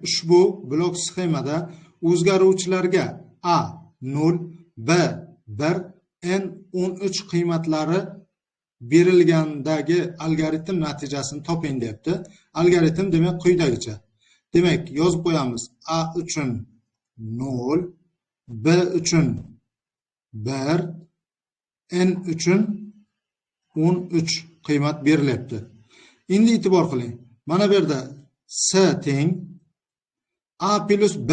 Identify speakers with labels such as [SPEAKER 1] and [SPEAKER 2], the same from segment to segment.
[SPEAKER 1] ushbu blok sxemada o'zgaruvchilarga a 0, b 1, n 13 qiymatlari berilgandagi algoritm natijasini toping deyapti. Algoritm demak quyidagicha. Demak, yozib qo'yamiz. A uchun 0, b uchun 1, n uchun 13 qiymat berilyapti. Endi e'tibor qiling. Mana bu yerda s teng a plus b,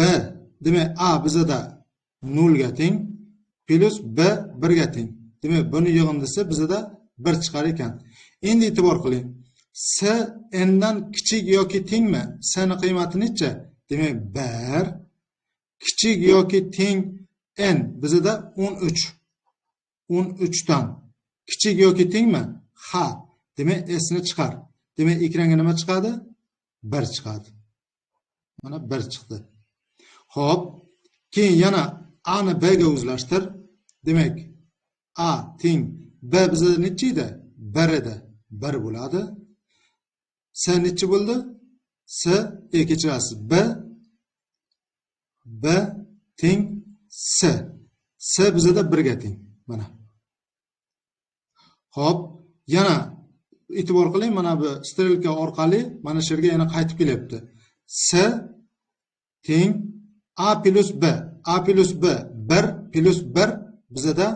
[SPEAKER 1] demak a bizada 0 ga teng plus b 1 ga teng. Demak, buni yig'indisi bizada 1 chiqar ekan. Endi e'tibor qiling. S n dan kichik yoki tengmi? S ning qiymati necha? Demak, 1 kichik yoki teng n bizada 13. 13 dan kichik yoki tengmi? Ha. Demak, s ni chiqar. Demak, ekranga nima chiqadi? 1 chiqadi. Mana 1 chiqdi. Xo'p, keyin yana a ni b ga o'zlashtir. Demak, a teng b bizda necha edi? 1 edi. 1 bo'ladi. S necha bo'ldi? S kechirasiz. b teng s. S bizda 1 ga teng. Mana. Xo'p, yana e'tibor qiling, mana bu strelka orqali mana shu yerga yana qaytib kelyapti. S teng a plus b. A plus b 1 plus 1 bizada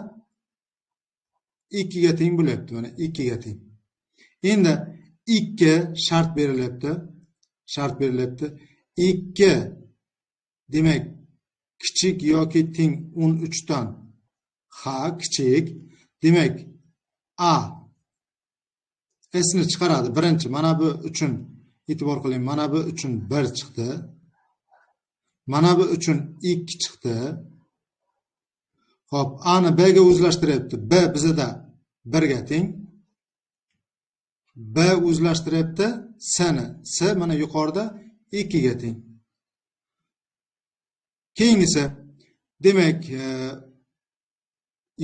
[SPEAKER 1] 2 ga teng bo'lyapti. Mana 2 ga teng. Endi 2 shart berilyapti. 2 demak kichik yoki teng 13 dan ha kichik. Demak a s ni chiqaradi. Birinchi mana bu uchun e'tibor qiling. Mana bu uchun 1 chiqdi. Mana bu uchun 2 chiqdi. Xo'p, a ni b ga o'zlashtiryapti. B bizada 1 ga teng. B o'zlashtiryapti s ni. S mana yuqorida 2 ga teng. Keyingisi demak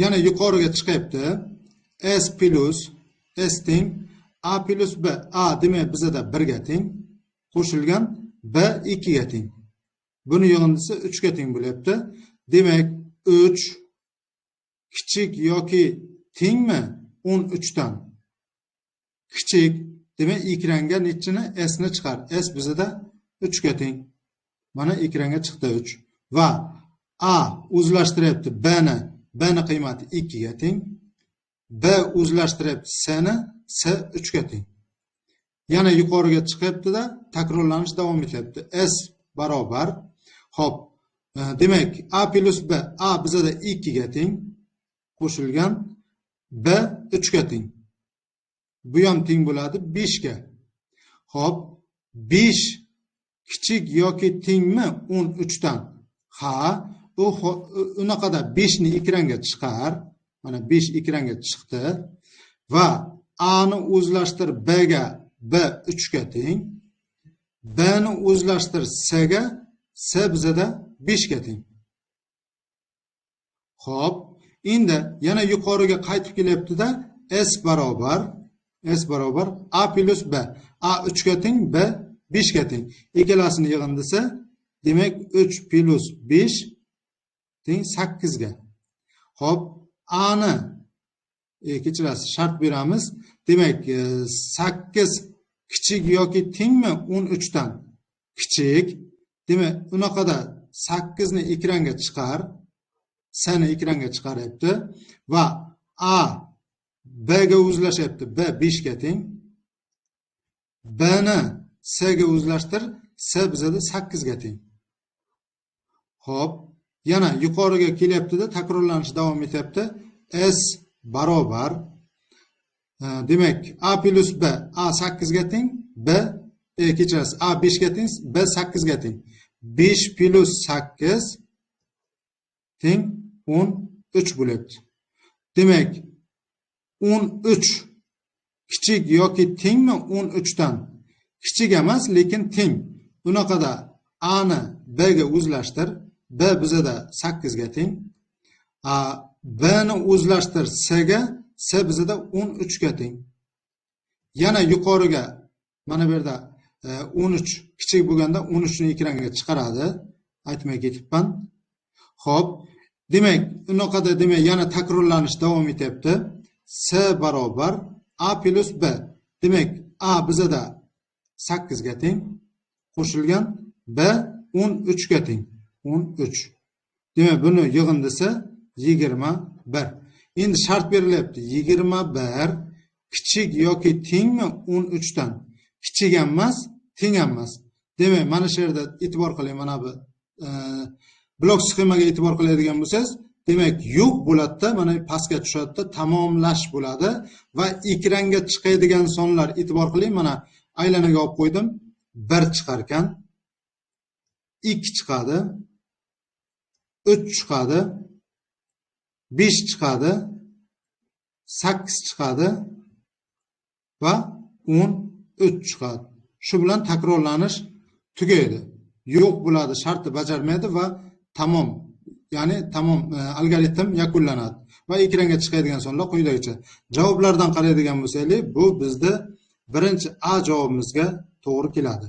[SPEAKER 1] yana yuqoriga chiqyapti. S plus s teng a plus b. A demak bizada 1 ga teng qo'shilgan b 2 ga teng. Buni yig'indisi 3 ga teng bo'lyapti. Demak 3 kichik yoki tengmi 13 dan? Kichik. Demak ekranga nechini? S ni chiqar. S bizada 3 ga teng. Mana ekranga chiqdi 3. Va a o'zlashtiryapti b ni. B ni qiymati 2 ga teng. B o'zlashtiryapti s ni. S 3 ga teng. Yana yuqoriga chiqyapti-da, takrorlanish davom etyapti. S barobar. Xo'p, demak a plus b. A bizada 2 ga teng qo'shilgan b 3 ga teng. Bu ham teng bo'ladi 5 ga. Xo'p, 5 kichik yoki tengmi 13 dan? Ha, unaqada 5 ni ekranga chiqar. Mana 5 ekranga chiqdi va a ni o'zlashtir b ga, b 3 ga teng. B ni o'zlashtir s ga, s bizada 5 ga teng. Xo'p, endi yana yuqoriga qaytib kelyapti-da, s barobar a plus b. A 3 ga teng, b 5 ga teng. Ikkalasini yig'indisi demak 3 plus 5 teng 8 ga. Xo'p, a ni kechirasiz, shart beramiz. Demak 8 kichik yoki tengmi 13 dan? Kichik. Demak, unaqada 8 ni ekranga chiqar. S ni ekranga chiqaryapti va a b ga o'zlashyapti. B 5 ga teng. B ni s ga o'zlashtir. S bizada 8 ga teng. Xo'p, yana yuqoriga kelyapti-da, takrorlanish davom etyapti. S barobar demak a plus b. A 8 ga teng, b kechirasiz, a 5 ga teng, b 8 ga teng. 5 plus 8 teng 13 bo'lyapti. Demak 13 kichik yoki tengmi 13 dan? Kichik emas, lekin teng. Bunaqada a ni b ga o'zlashtir. B bizada 8 ga teng. B ni o'zlashtir s ga, s bizada 13 ga teng. Yana yuqoriga mana bu yerda 13 kichik bo'lganda 13 ni ekranga chiqaradi. Aytmay ketibman. Xo'p, demak, unaqada demak yana takrorlanish davom etyapti. S barobar A plus B. Demak, A bizada 8 ga teng qo'shilgan, B 13 ga teng. 13. Demak, buni yig'indisi 21. Endi shart berilyapti. 21 kichik yoki tengmi 13 dan? Kichik ham emas, teng ham emas. Demak, mana shu yerda e'tibor qiling, mana bu blok sxemaga e'tibor qiladigan bo'lsangiz, demak, yo'q bo'ladi-da, mana pastga tushadi-da, tamomlash bo'ladi va ekranga chiqadigan sonlar e'tibor qiling, mana aylanaga olib qo'ydim. 1 chiqar ekan, 2 chiqadi, 3 chiqadi, 5 chiqadi, 8 chiqadi va 13 chiqadi. Shu bilan takrorlanish tugaydi. Yo'q bo'ladi, shartni bajarmaydi va tamom, ya'ni tamom algoritm yakunlanadi va ekranga chiqadigan sonlar quyidagicha. Javoblardan qaraydigan bo'lsak, bu bizda birinchi A javobimizga to'g'ri keladi.